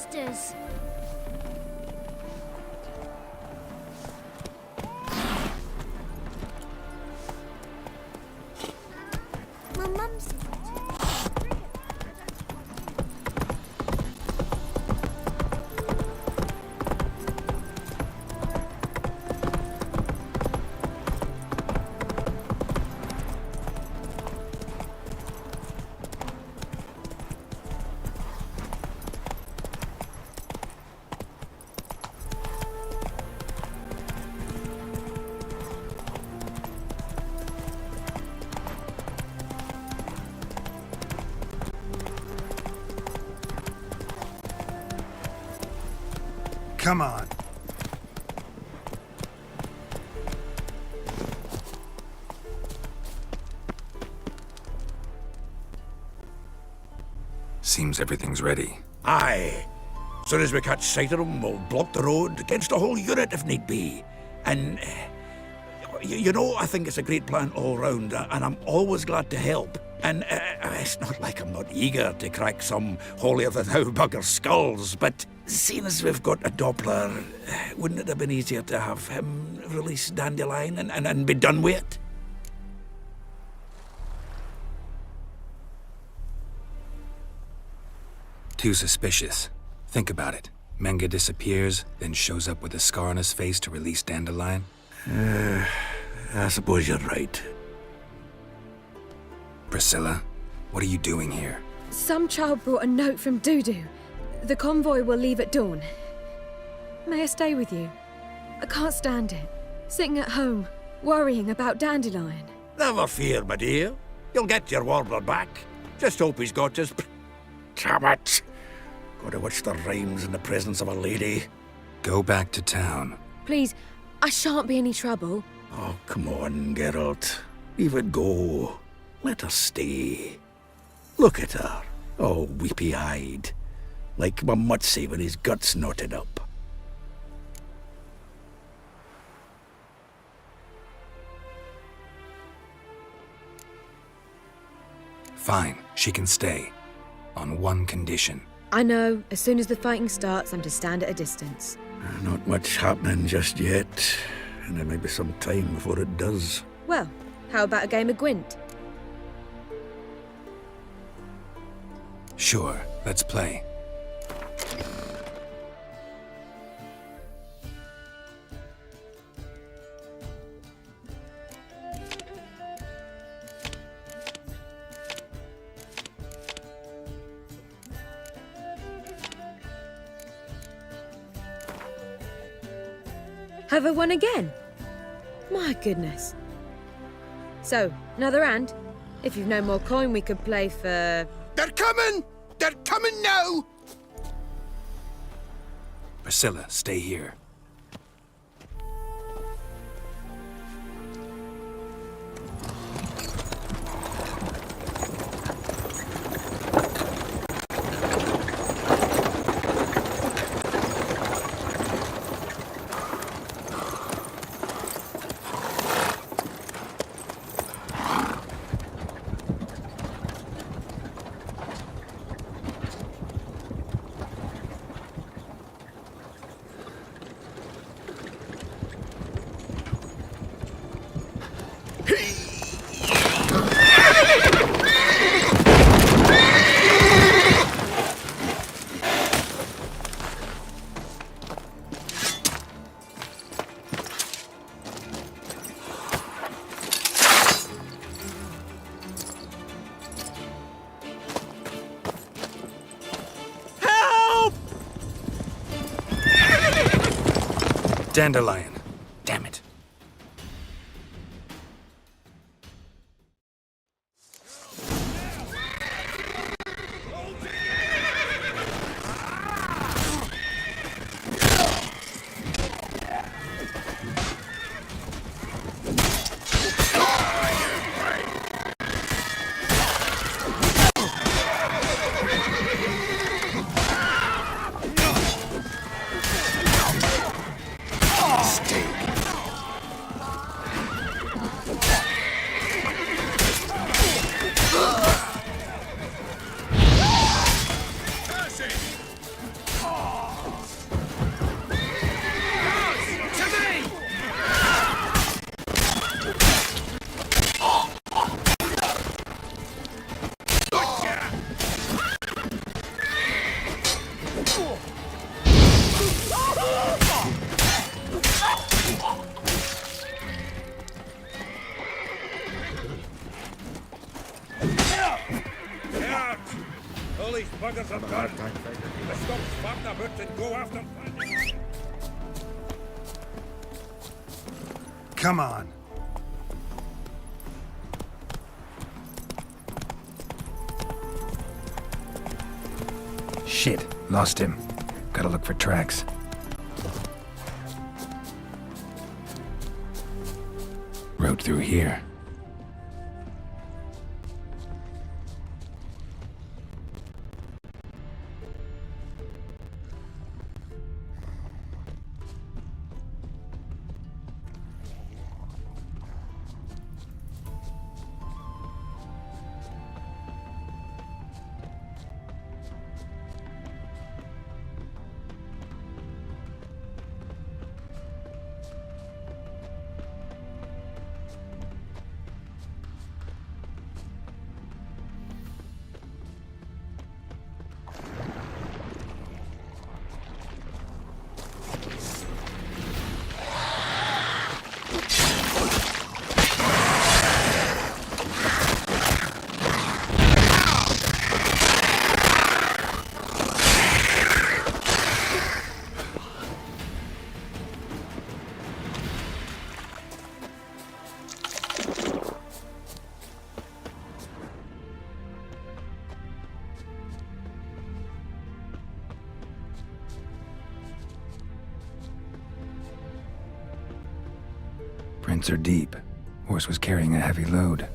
sisters. My mum's... Come on. Seems everything's ready. Aye. Soon as we catch sight of them, we'll block the road against a whole unit if need be. And, you know, I think it's a great plan all round, and I'm always glad to help. And it's not like I'm not eager to crack some holier-than-thou bugger's skulls, but seeing as we've got a Doppler, wouldn't it have been easier to have him release Dandelion and be done with it? Too suspicious. Think about it. Menga disappears, then shows up with a scar on his face to release Dandelion. I suppose you're right. Priscilla, what are you doing here? Some child brought a note from Dudu. The convoy will leave at dawn. May I stay with you? I can't stand it. Sitting at home, worrying about Dandelion. Never fear, my dear. You'll get your warbler back. Just hope he's got his... Damn it! Gotta watch the rhymes in the presence of a lady. Go back to town. Please, I shan't be any trouble. Oh, come on, Geralt. Leave it go. Let her stay. Look at her, all weepy-eyed. Like my Mutsy when his guts knotted up. Fine, she can stay. On one condition. I know, as soon as the fighting starts, I'm to stand at a distance. Not much happening just yet. And there may be some time before it does. Well, how about a game of Gwent? Sure, let's play. Have I won again? My goodness. So, another hand? If you've no more coin, we could play for... They're coming! They're coming now! Priscilla, stay here. Dandelion. Damn it. Stay buggers are done. Let's stop farting about and go after. Come on. Shit, lost him. Gotta look for tracks. Road through here. Prints are deep. Horse was carrying a heavy load.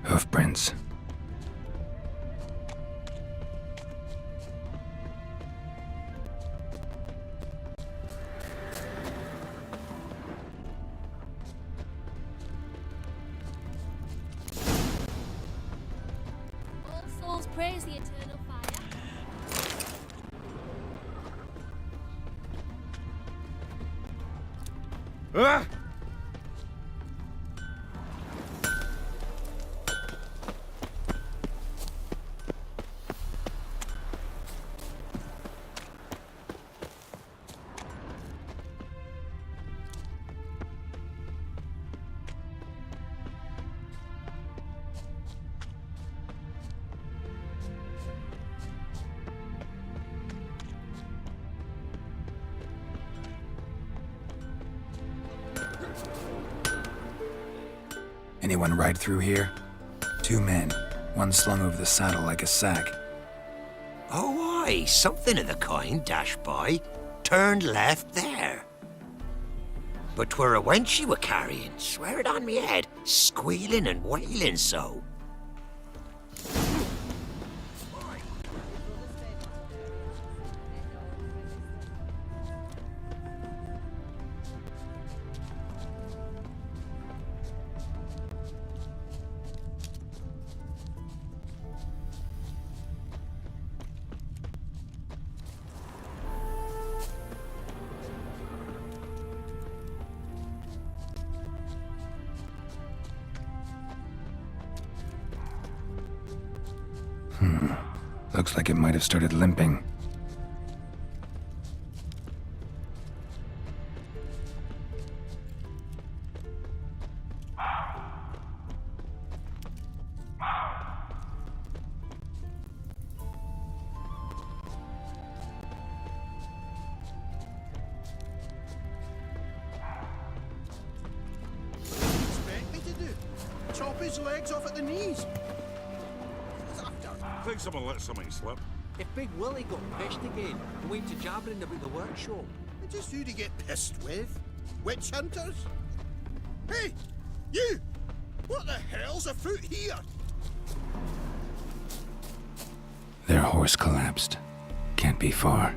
Hoofprints. All souls praise the eternal fire. Ah! Anyone ride through here? 2 men, one slung over the saddle like a sack. Oh, aye, something of the kind dashed by. Turned left there. But 'twere a wench she were carrying, swear it on me head, squealing and wailing so. Looks like it might have started limping. Expect me to do? Chop his legs off at the knees? What's after? Think someone let something slip. If Big Willie got pissed again and went to jabbering about the workshop. And just who to get pissed with? Witch hunters? Hey, you! What the hell's afoot here? Their horse collapsed. Can't be far.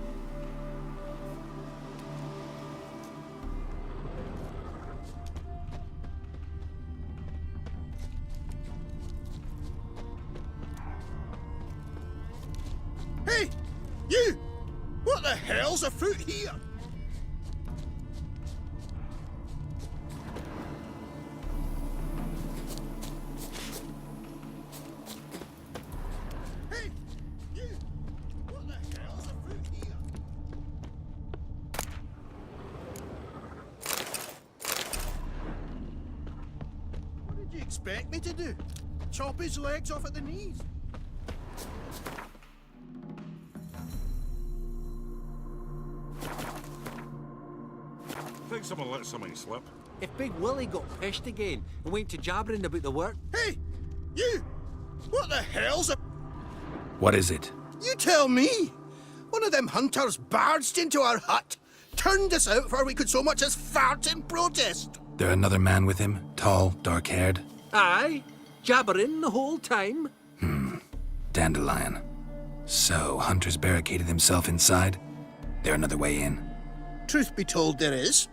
Hey, you! What the hell's afoot here? Hey, you! What the hell's afoot here? What did you expect me to do? Chop his legs off at the knees? Think someone let something slip. If Big Willie got pissed again and went to jabbering about the work. Hey, you! What the hell's a... What is it? You tell me! One of them hunters barged into our hut, turned us out before we could so much as fart in protest. There another man with him? Tall, dark-haired? Aye, jabbering the whole time. Dandelion. So, Hunter's barricaded himself inside? There another way in? Truth be told, there is.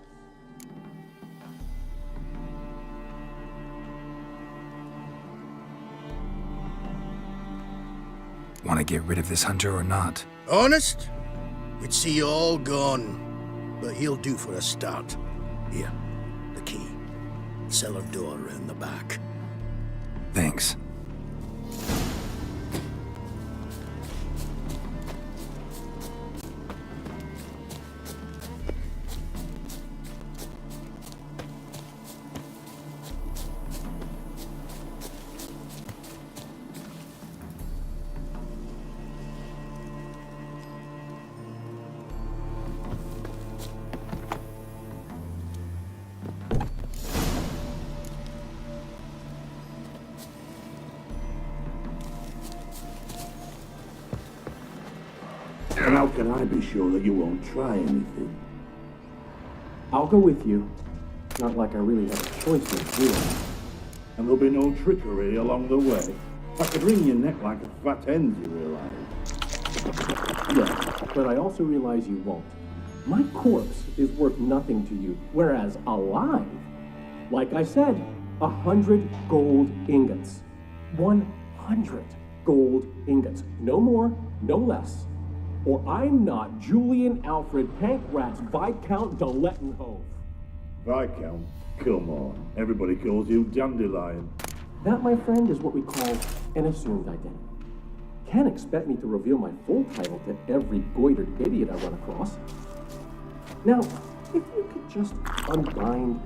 Want to get rid of this hunter or not? Honest? We'd see you all gone. But he'll do for a start. Here, the key. Cellar door round the back. Thanks. And how can I be sure that you won't try anything? I'll go with you. Not like I really have a choice in doing it. And there'll be no trickery along the way. I could wring your neck like a fat hen, you realize? Yeah, but I also realize you won't. My corpse is worth nothing to you, whereas alive, like I said, 100 gold ingots. 100 gold ingots. No more, no less. Or I'm not Julian Alfred Pankratz Viscount de Lettenhove. Viscount? Come on. Everybody calls you Dandelion. That, my friend, is what we call an assumed identity. Can't expect me to reveal my full title to every goitered idiot I run across. Now, if you could just unbind...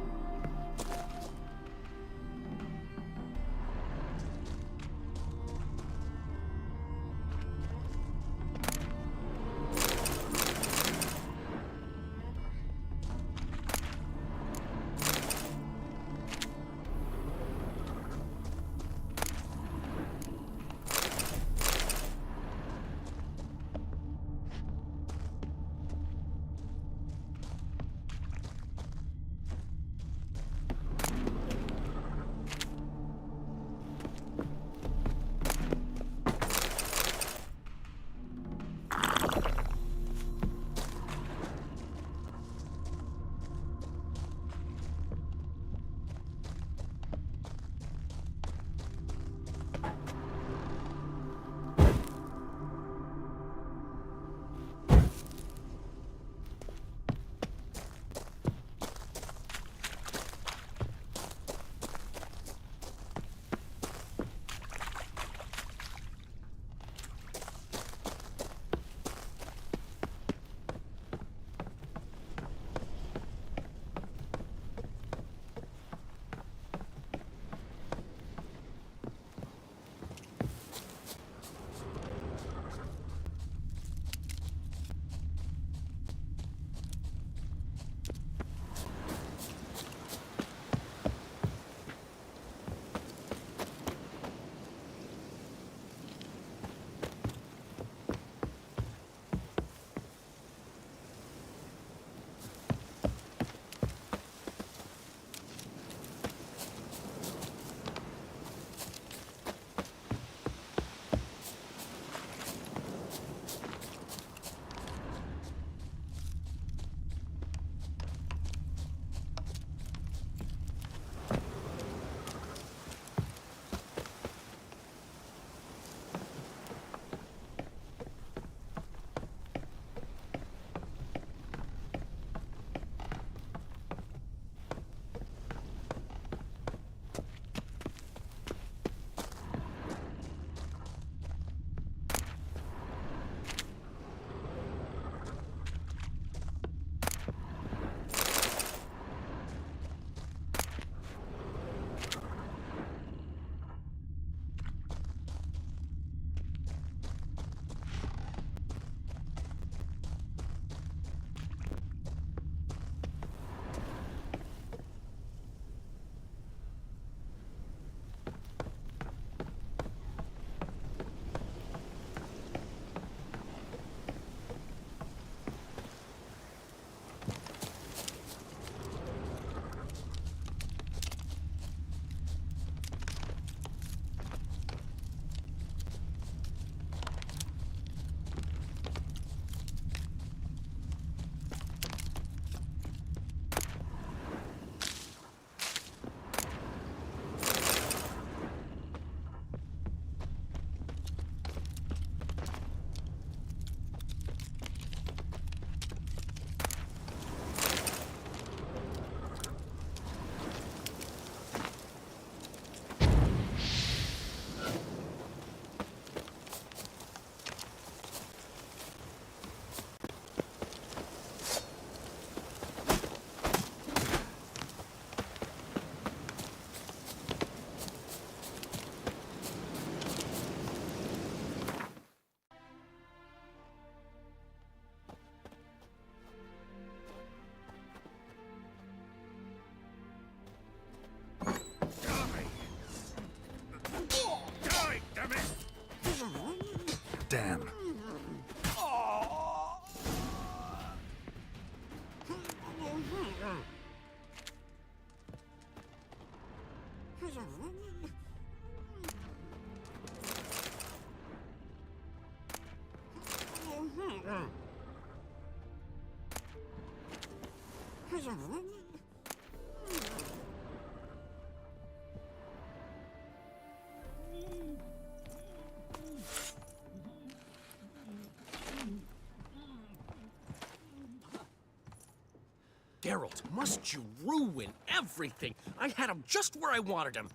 Geralt, must you ruin everything? I had him just where I wanted him.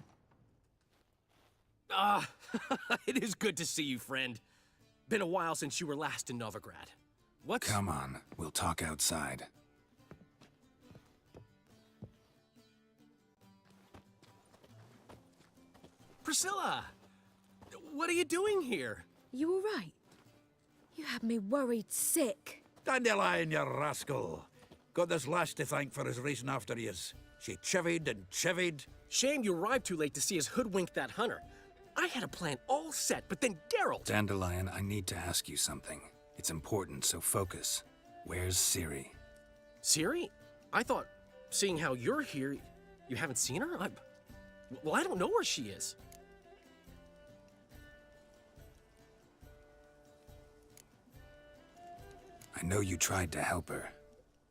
It is good to see you, friend. Been a while since you were last in Novigrad. What's... Come on, we'll talk outside. Priscilla! What are you doing here? You all right? You had me worried sick. Dandelion, you rascal. Got this lass to thank for his racing after yous. She chivied and chivied. Shame you arrived too late to see us hoodwink that hunter. I had a plan all set, but then Geralt... Dandelion, I need to ask you something. It's important, so focus. Where's Ciri? Ciri? I thought, seeing how you're here, you haven't seen her? Well, I don't know where she is. I know you tried to help her.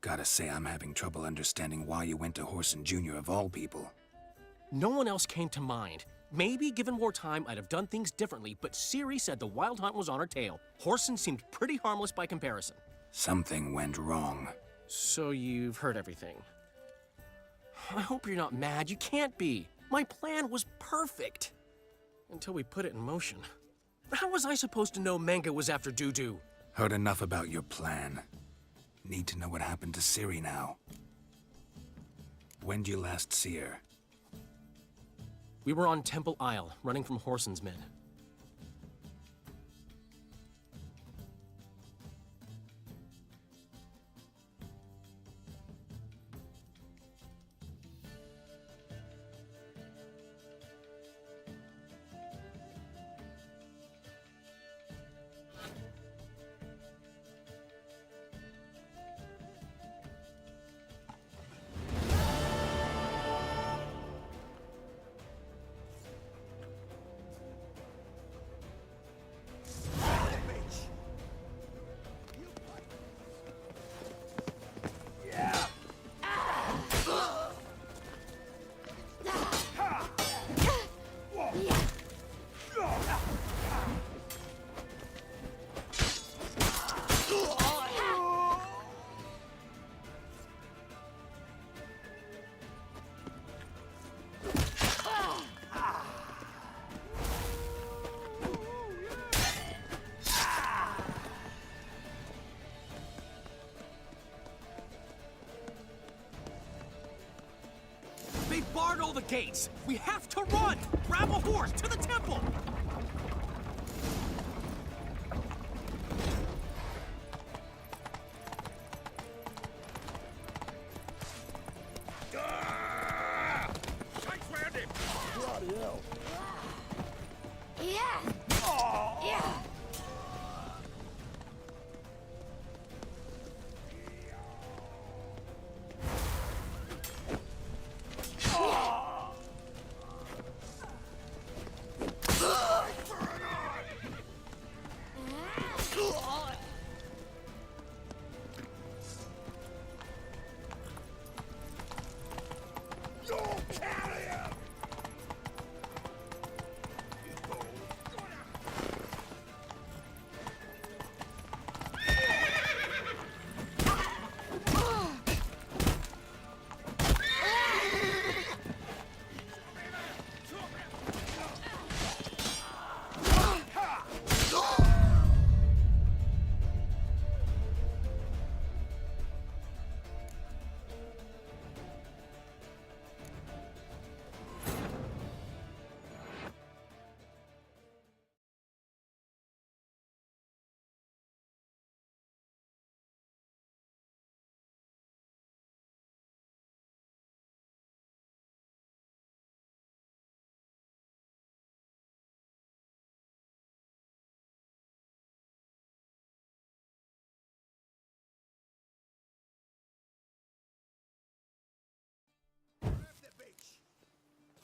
Gotta say, I'm having trouble understanding why you went to Whoreson Jr. of all people. No one else came to mind. Maybe, given more time, I'd have done things differently, but Ciri said the Wild Hunt was on her tail. Whoreson seemed pretty harmless by comparison. Something went wrong. So you've heard everything. I hope you're not mad. You can't be. My plan was perfect. Until we put it in motion. How was I supposed to know Menge was after Dudu? Heard enough about your plan. Need to know what happened to Ciri now. When'd you last see her? We were on Temple Isle, running from Whoreson's men. They barred all the gates! We have to run! Grab a horse to the temple! Thanks, Randy! Bloody hell. Yeah. Yeah.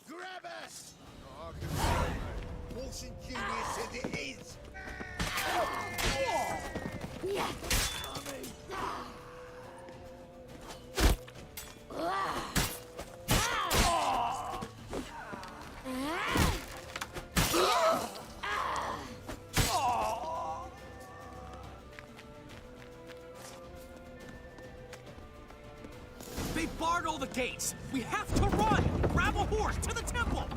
Grab us! Motion Junior said it is! patrol the gates! We have to run! Grab a horse to the temple!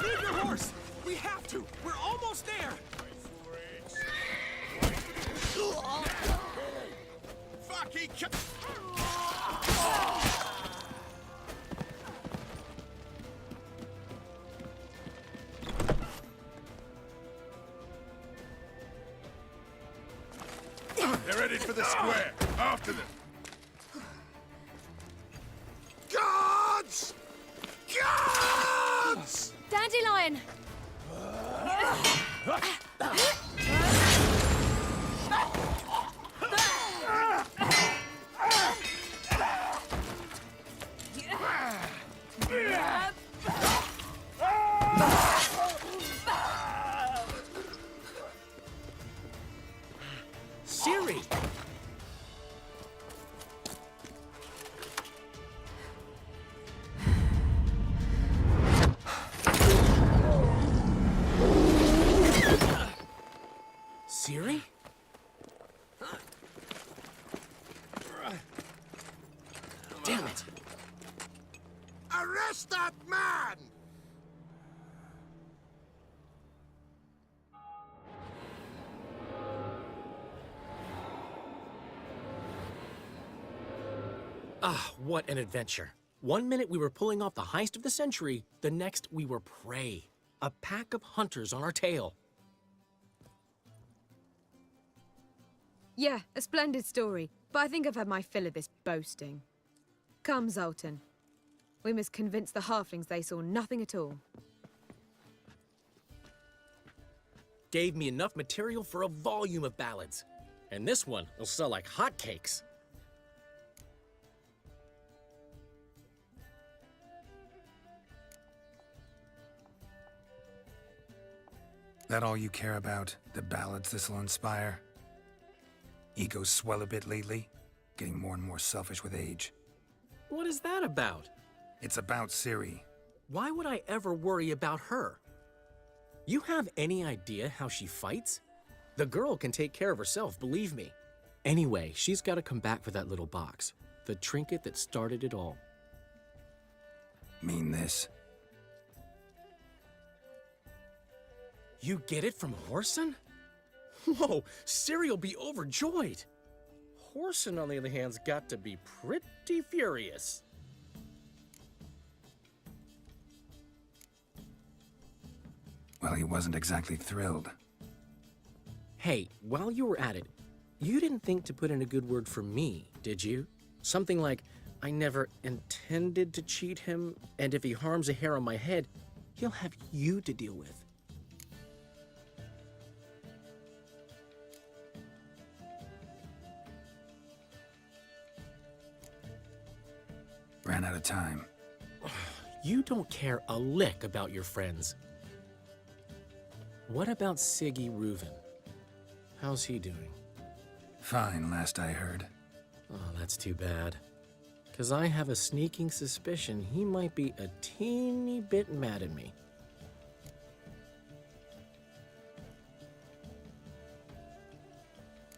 Leave your horse! We have to! We're almost there! Fuck, he They're headed for the square. After them. Gods! Gods! Dandelion! Ciri! Ciri? Damn it! Arrest that man! Ah, what an adventure. One minute we were pulling off the heist of the century, the next we were prey. A pack of hunters on our tail. Yeah, a splendid story, but I think I've had my fill of this boasting. Come, Zoltan. We must convince the halflings they saw nothing at all. Gave me enough material for a volume of ballads. And this one will sell like hotcakes. That all you care about? The ballads this'll inspire? Egos swell a bit lately, getting more and more selfish with age. What is that about? It's about Ciri. Why would I ever worry about her? You have any idea how she fights? The girl can take care of herself, believe me. Anyway, she's got to come back for that little box. The trinket that started it all. Mean this? You get it from Whoreson? Whoa, Ciri'll be overjoyed. Whoreson, on the other hand's got to be pretty furious. Well, he wasn't exactly thrilled. Hey, while you were at it, you didn't think to put in a good word for me, did you? Something like, I never intended to cheat him, and if he harms a hair on my head, he'll have you to deal with. Ran out of time. You don't care a lick about your friends. What about Siggy Reuven? How's he doing? Fine, last I heard. Oh, that's too bad. 'Cause I have a sneaking suspicion he might be a teeny bit mad at me.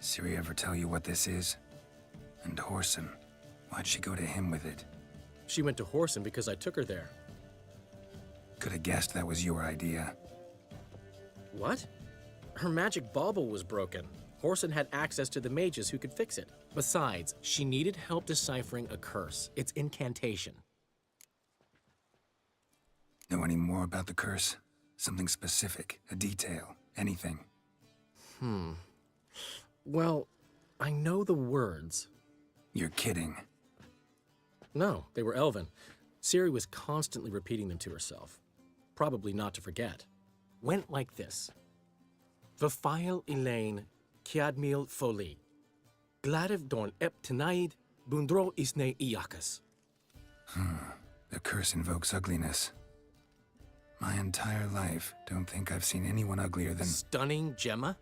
Ciri ever tell you what this is? And Whoreson, why'd she go to him with it? She went to Whoreson because I took her there. Could have guessed that was your idea. What? Her magic bauble was broken. Whoreson had access to the mages who could fix it. Besides, she needed help deciphering a curse. It's incantation. Know any more about the curse? Something specific, a detail, anything? Well, I know the words. You're kidding. No, they were Elven. Ciri was constantly repeating them to herself, probably not to forget. Went like this. Vafail Elaine Kiadmil Foli. Gladiv Dorn Ep Tenaid Bundro Isne Iakas. The curse invokes ugliness. My entire life, don't think I've seen anyone uglier than... Stunning Gemma?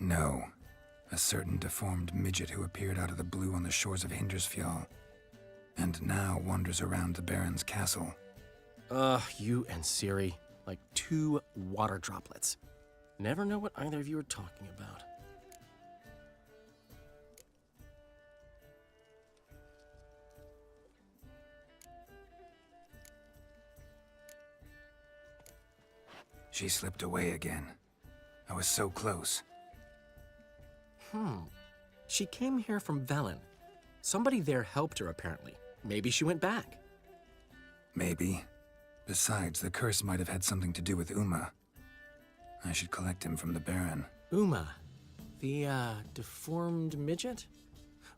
No. A certain deformed midget who appeared out of the blue on the shores of Hindersfjall, and now wanders around the Baron's castle. You and Ciri, like two water droplets. Never know what either of you are talking about. She slipped away again. I was so close. She came here from Velen. Somebody there helped her, apparently. Maybe she went back. Maybe. Besides, the curse might have had something to do with Uma. I should collect him from the Baron. Uma, the, deformed midget?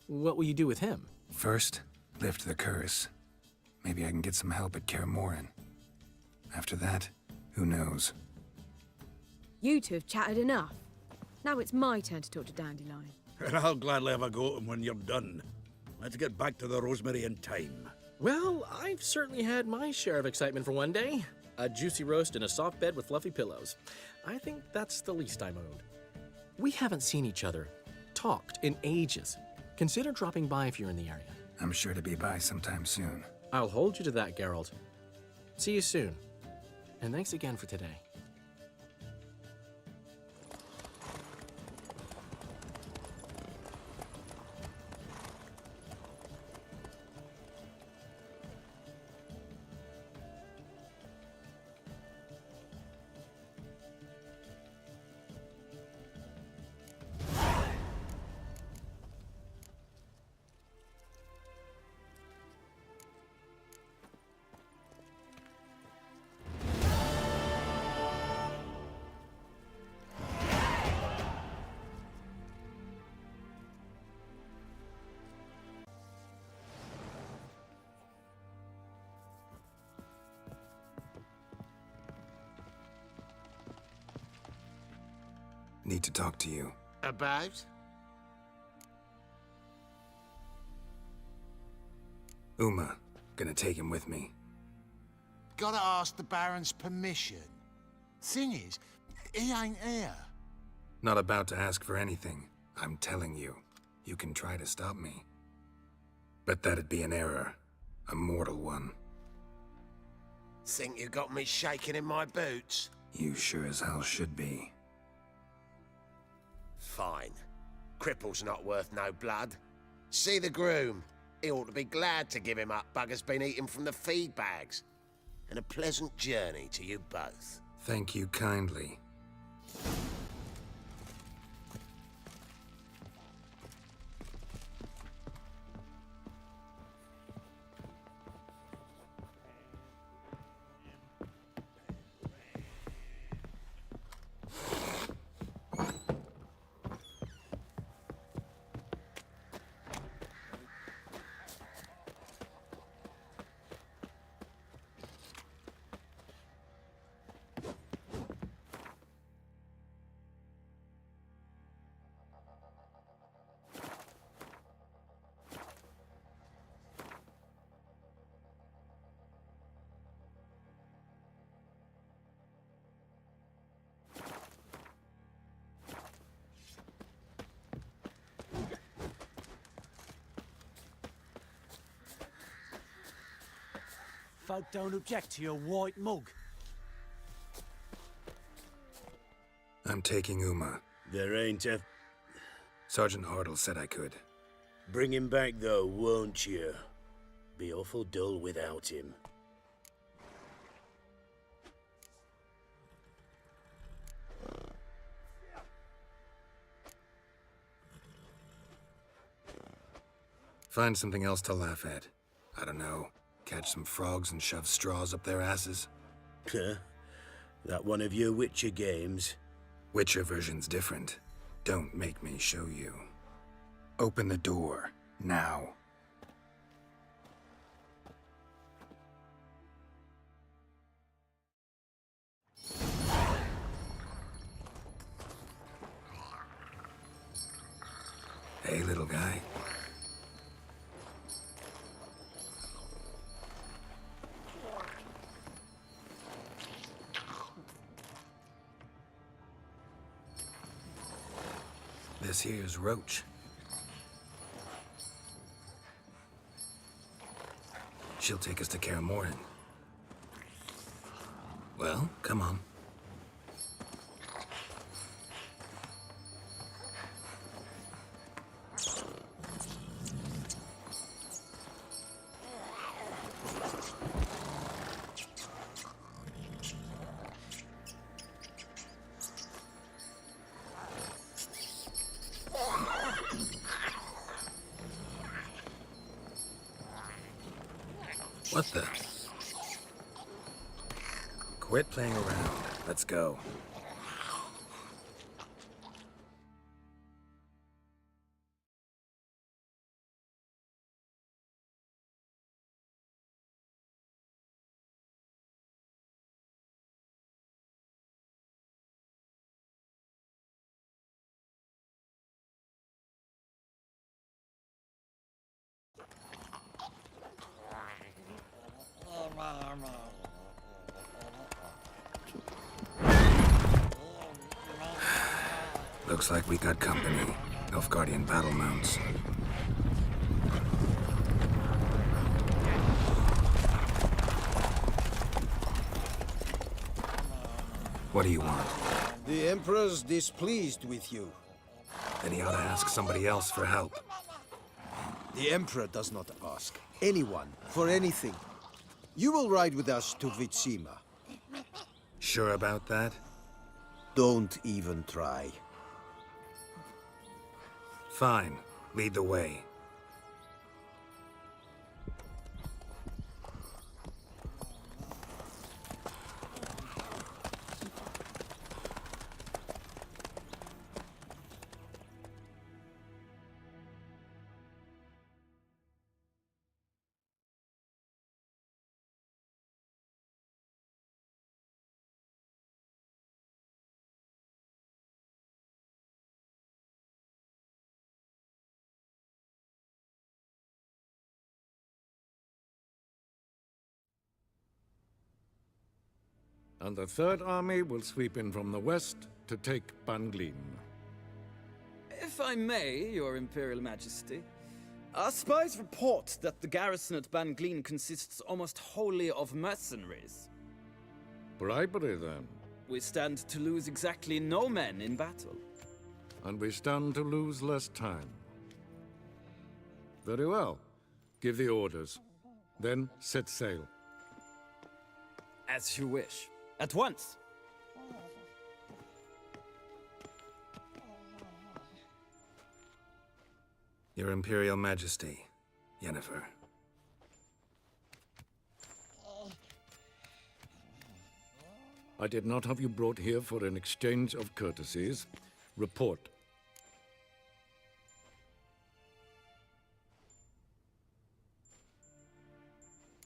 What will you do with him? First, lift the curse. Maybe I can get some help at Kaer Morhen. After that, who knows? You two have chatted enough. Now it's my turn to talk to Dandelion. And I'll gladly have a go at him when you're done. Let's get back to the Rosemary in time. Well, I've certainly had my share of excitement for one day. A juicy roast and a soft bed with fluffy pillows. I think that's the least I'm owed. We haven't seen each other, talked in ages. Consider dropping by if you're in the area. I'm sure to be by sometime soon. I'll hold you to that, Geralt. See you soon. And thanks again for today. Need to talk to you. About? Uma. Gonna take him with me. Gotta ask the Baron's permission. Thing is, he ain't here. Not about to ask for anything. I'm telling you. You can try to stop me. But that'd be an error. A mortal one. Think you got me shaking in my boots? You sure as hell should be. Fine. Cripple's not worth no blood. See the groom. He ought to be glad to give him up. Bugger's been eating from the feed bags. And a pleasant journey to you both. Thank you kindly. Folk don't object to your white mug. I'm taking Uma. There ain't a... Sergeant Hartle said I could. Bring him back, though, won't you? Be awful dull without him. Find something else to laugh at. I don't know. Catch some frogs and shove straws up their asses. Huh? That one of your Witcher games? Witcher version's different. Don't make me show you. Open the door. Now. little guy. This here's Roach. She'll take us to Kaer Morhen. Well, come on. What the? Quit playing around. Let's go. Looks like we got company. Nilfgaardian battle mounts. What do you want? The Emperor's displeased with you. Then he ought to ask somebody else for help. The Emperor does not ask anyone for anything. You will ride with us to Vitsima. Sure about that? Don't even try. Fine. Lead the way. And the Third Army will sweep in from the west to take Banglin. If I may, Your Imperial Majesty, our spies report that the garrison at Banglin consists almost wholly of mercenaries. Bribery, then. We stand to lose exactly no men in battle. And we stand to lose less time. Very well. Give the orders. Then set sail. As you wish. At once! Your Imperial Majesty, Yennefer. I did not have you brought here for an exchange of courtesies. Report.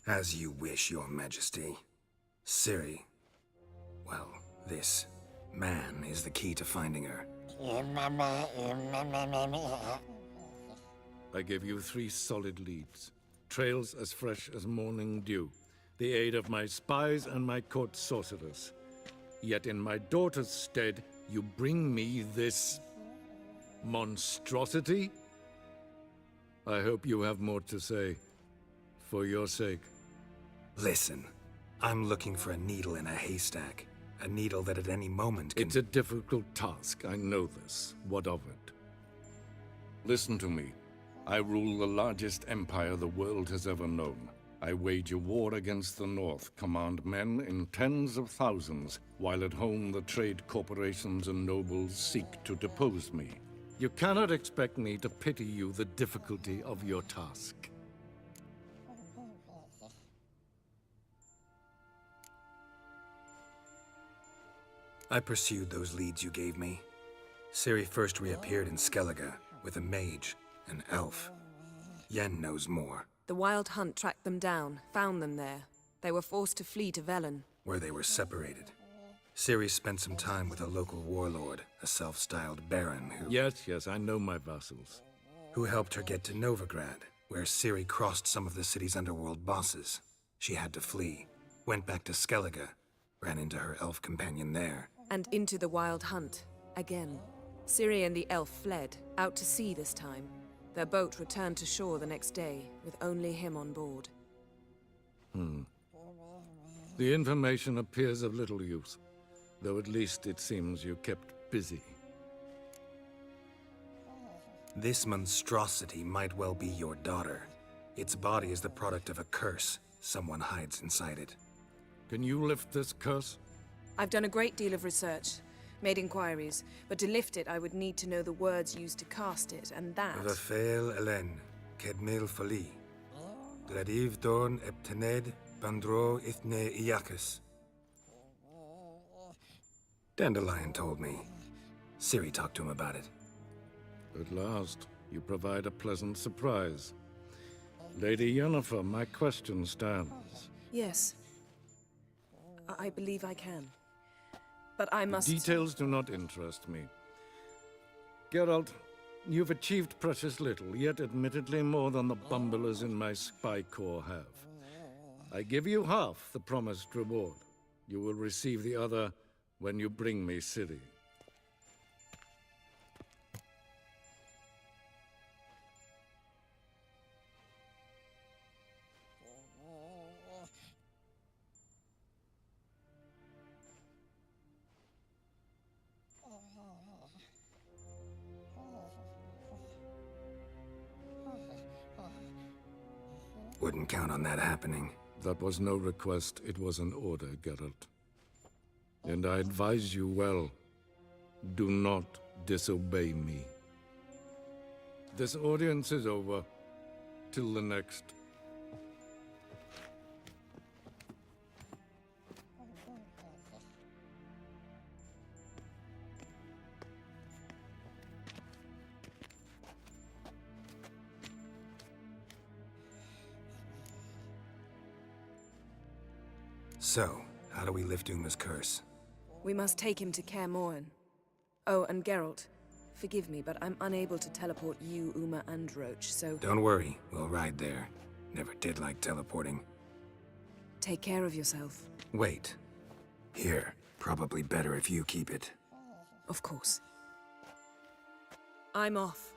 As you wish, Your Majesty. Ciri. Well, this man is the key to finding her. I gave you 3 solid leads. Trails as fresh as morning dew. The aid of my spies and my court sorcerers. Yet in my daughter's stead, you bring me this monstrosity? I hope you have more to say. For your sake. Listen, I'm looking for a needle in a haystack. A needle that at any moment can... It's a difficult task, I know this. What of it? Listen to me. I rule the largest empire the world has ever known. I wage a war against the North, command men in tens of thousands, while at home the trade corporations and nobles seek to depose me. You cannot expect me to pity you the difficulty of your task. I pursued those leads you gave me. Ciri first reappeared in Skellige with a mage, an elf. Yen knows more. The Wild Hunt tracked them down, found them there. They were forced to flee to Velen. Where they were separated. Ciri spent some time with a local warlord, a self-styled baron who... Yes, I know my vassals. Who helped her get to Novigrad, where Ciri crossed some of the city's underworld bosses. She had to flee, went back to Skellige, ran into her elf companion there. And into the Wild Hunt, again. Ciri and the elf fled, out to sea this time. Their boat returned to shore the next day, with only him on board. The information appears of little use, though at least it seems you kept busy. This monstrosity might well be your daughter. Its body is the product of a curse. Someone hides inside it. Can you lift this curse? I've done a great deal of research, made inquiries, but to lift it I would need to know the words used to cast it, and that... Vafael Elen, Kedmil Fali. Gladiv Dorn Eptened Bandro Ithne Iacus. Dandelion told me. Ciri talked to him about it. At last, you provide a pleasant surprise. Lady Yennefer, my question stands. Yes. I believe I can. But I must... Details do not interest me. Geralt, you've achieved precious little, yet admittedly more than the bumblers in my spy corps have. I give you half the promised reward. You will receive the other when you bring me Ciri. Wouldn't count on that happening. That was no request, it was an order, Geralt. And I advise you well, do not disobey me. This audience is over. Till the next. So, how do we lift Uma's curse? We must take him to Kaer Morhen. Oh, and Geralt, forgive me, but I'm unable to teleport you, Uma, and Roach, so... Don't worry, we'll ride there. Never did like teleporting. Take care of yourself. Wait. Here. Probably better if you keep it. Of course. I'm off.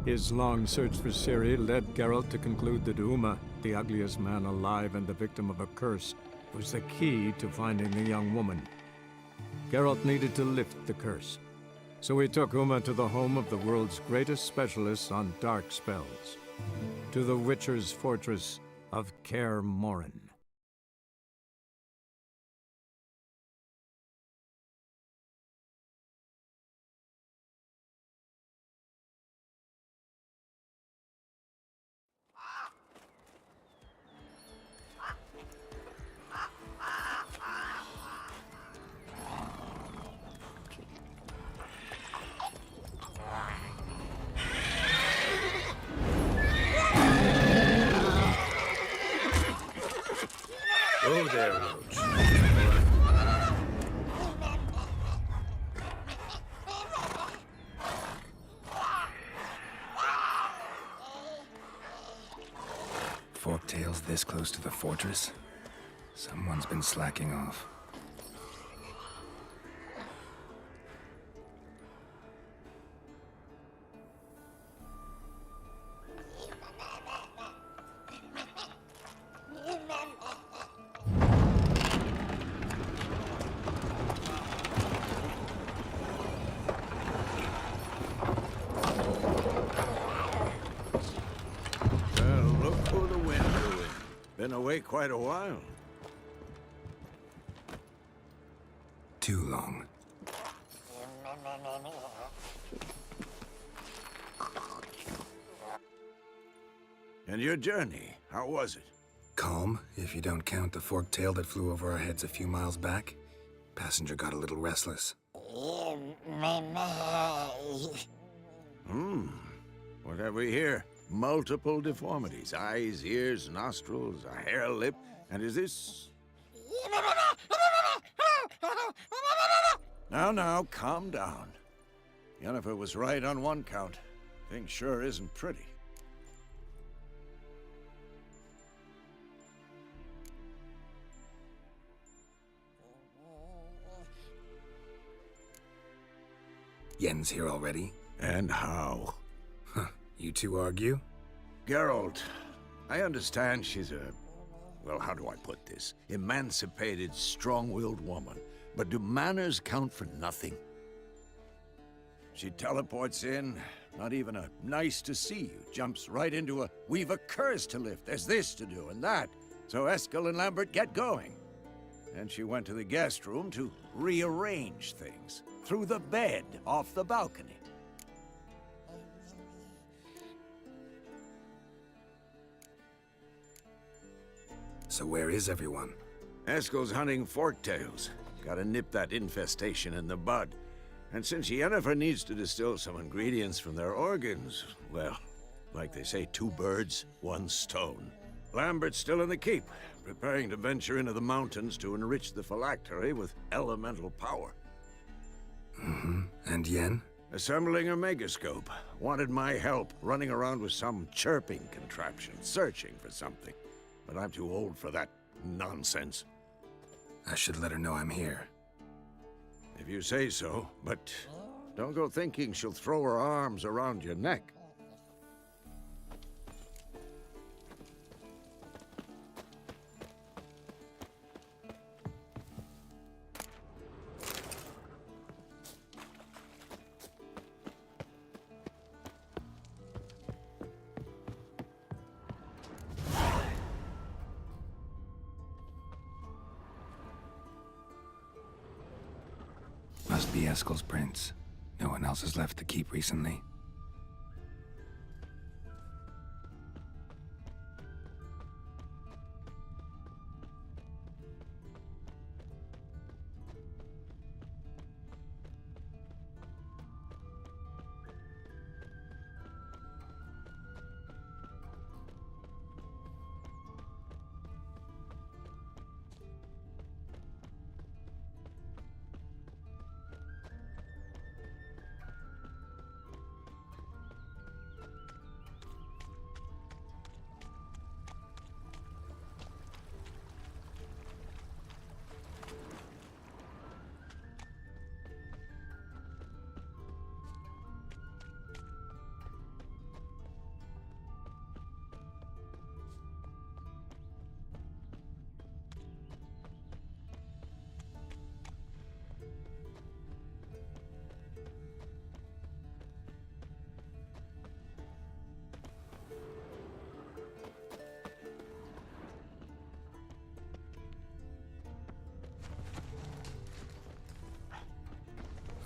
His long search for Ciri led Geralt to conclude that Uma, the ugliest man alive and the victim of a curse, was the key to finding the young woman. Geralt needed to lift the curse, so he took Uma to the home of the world's greatest specialists on dark spells, to the Witcher's fortress of Kaer Morhen. Oh there, Roach. Forktails this close to the fortress? Someone's been slacking off. Been away quite a while. Too long. And your journey, how was it? Calm, if you don't count the forked tail that flew over our heads a few miles back. Passenger got a little restless. What have we here? Multiple deformities. Eyes, ears, nostrils, a hair lip. And is this... Now, calm down. Yennefer was right on one count. Things sure isn't pretty. Yen's here already? And how? Huh. You two argue? Geralt, I understand she's a... well, how do I put this? Emancipated, strong-willed woman. But do manners count for nothing? She teleports in, not even a nice to see you, jumps right into a we've a curse to lift, there's this to do and that. So Eskel and Lambert get going. And she went to the guest room to rearrange things. Through the bed, off the balcony. So where is everyone? Eskel's hunting forktails. Gotta nip that infestation in the bud. And since Yennefer needs to distill some ingredients from their organs, well, like they say, 2 birds, 1 stone. Lambert's still in the keep, preparing to venture into the mountains to enrich the phylactery with elemental power. Mm-hmm. And Yen? Assembling a megascope. Wanted my help running around with some chirping contraption, searching for something. But I'm too old for that nonsense. I should let her know I'm here. If you say so, but don't go thinking she'll throw her arms around your neck. Must be Eskel's prince. No one else has left the keep recently.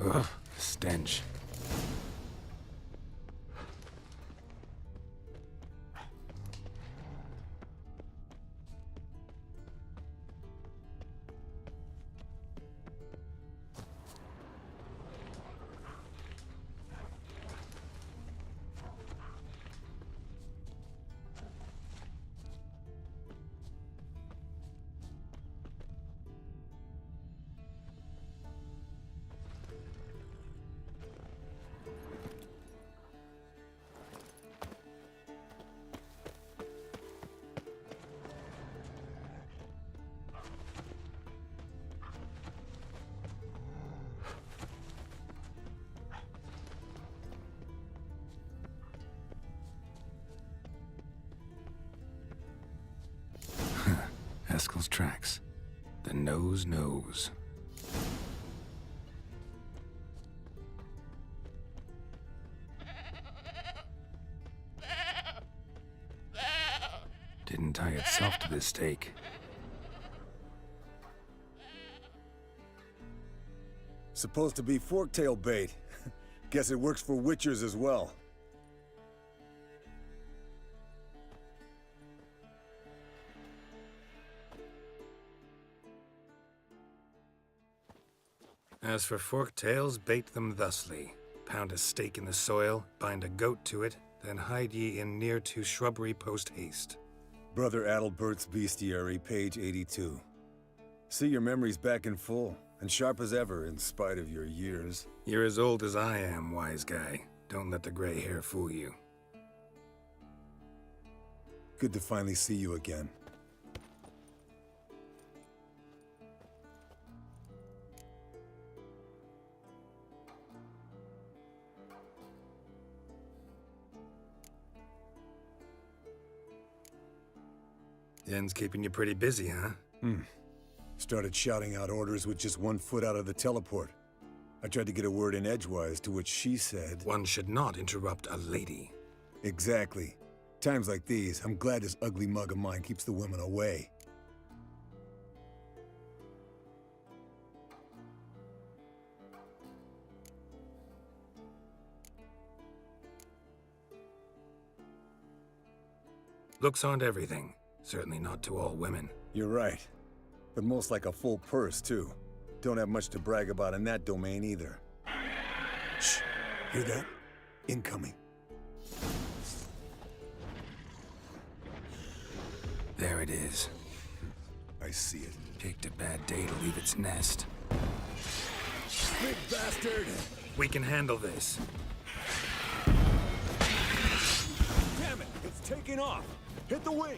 Ugh, stench. Eskel's tracks. The nose knows. Didn't tie itself to this stake. Supposed to be forktail bait. Guess it works for witchers as well. As for forked tails, bait them thusly. Pound a stake in the soil, bind a goat to it, then hide ye in near to shrubbery post haste. Brother Adalbert's Bestiary, page 82. See your memories back in full, And sharp as ever, in spite of your years. You're as old as I am, wise guy. Don't let the gray hair fool you. Good to finally see you again. Yen's keeping you pretty busy, huh? Started shouting out orders with just 1 foot out of the teleport. I tried to get a word in edgewise, to which she said... One should not interrupt a lady. Exactly. Times like these, I'm glad this ugly mug of mine keeps the women away. Looks aren't everything. Certainly not to all women. You're right. But most like a full purse, too. Don't have much to brag about in that domain, either. Shh. Hear that? Incoming. There it is. I see it. Picked a bad day to leave its nest. Big bastard! We can handle this. Damn it! It's taking off! Hit the wings!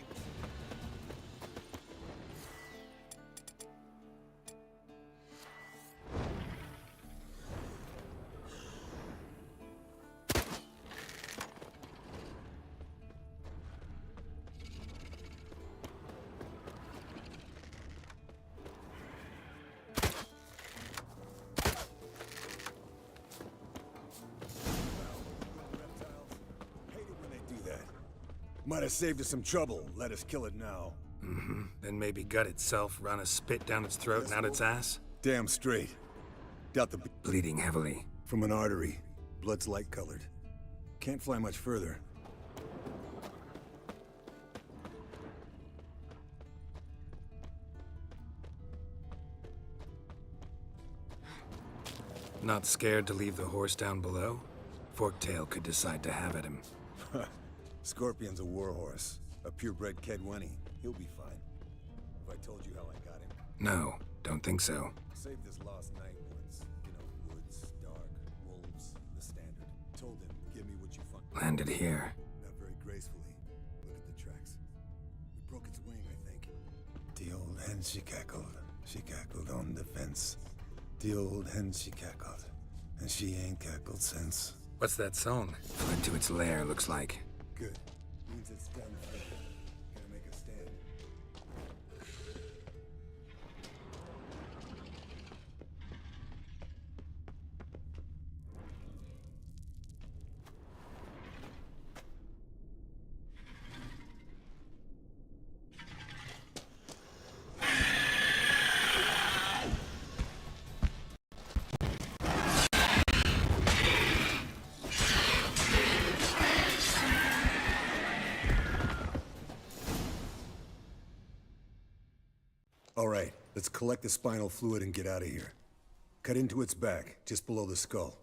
Might have saved us some trouble. Let us kill it now. Then maybe gut itself, run a spit down its throat and out its ass? Damn straight. Doubt the... Bleeding heavily. From an artery. Blood's light-colored. Can't fly much further. Not scared to leave the horse down below? Forktail could decide to have at him. Scorpion's a warhorse. A purebred Kedwenny. He'll be fine. If I told you how I got him. No, don't think so. Saved this lost night once. You know, woods, dark, wolves, the standard. Told him, give me what you find. Landed here. Not very gracefully. Look at the tracks. We broke its wing, I think. The old hen, she cackled on the fence. The old hen, she cackled. And she ain't cackled since. What's that song? Fled to its lair, looks like. Good. Means it's done for. Gonna make a stand. All right, let's collect the spinal fluid and get out of here. Cut into its back, just below the skull.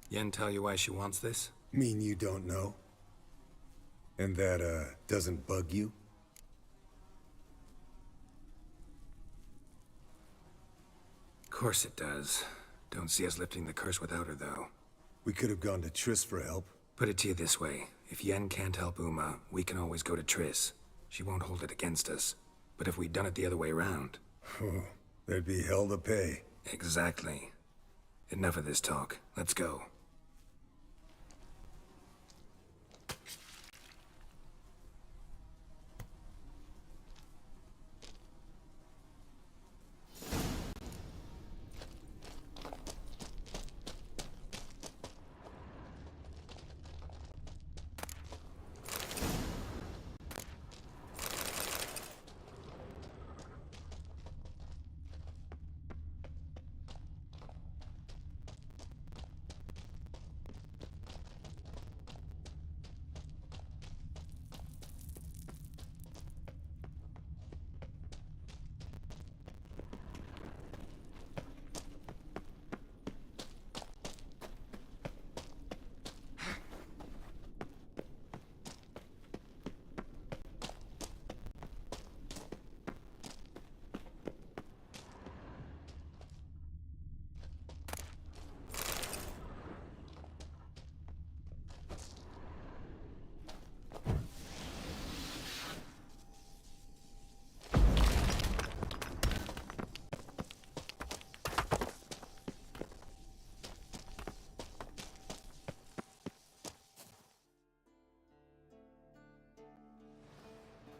Yen tell you why she wants this? Mean you don't know? And that, doesn't bug you? Course it does. Don't see us lifting the curse without her, though. We could have gone to Triss for help. Put it to you this way. If Yen can't help Uma, we can always go to Triss. She won't hold it against us. But if we'd done it the other way around... There'd be hell to pay. Exactly. Enough of this talk. Let's go.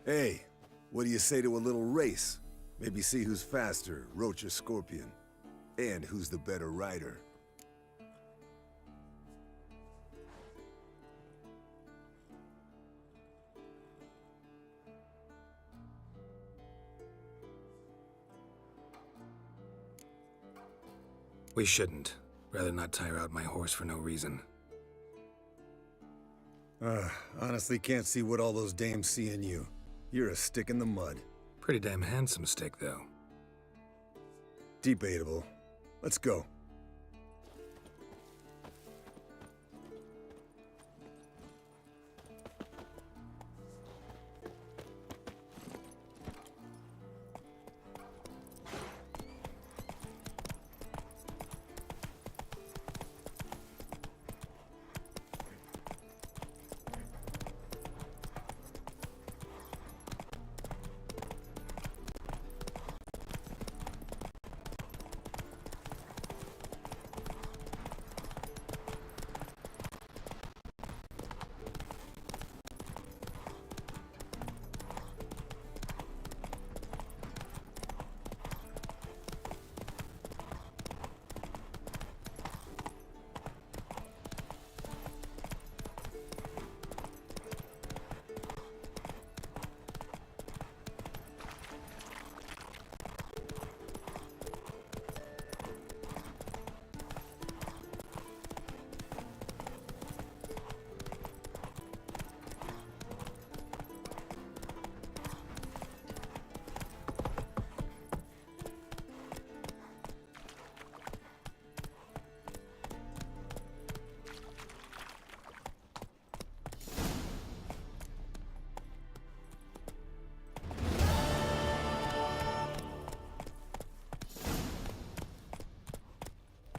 Hey, what do you say to a little race? Maybe see who's faster, Roach or Scorpion. And who's the better rider. We shouldn't. Rather not tire out my horse for no reason. Honestly can't see what all those dames see in you. You're a stick in the mud. Pretty damn handsome stick, though. Debatable. Let's go.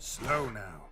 Slow now.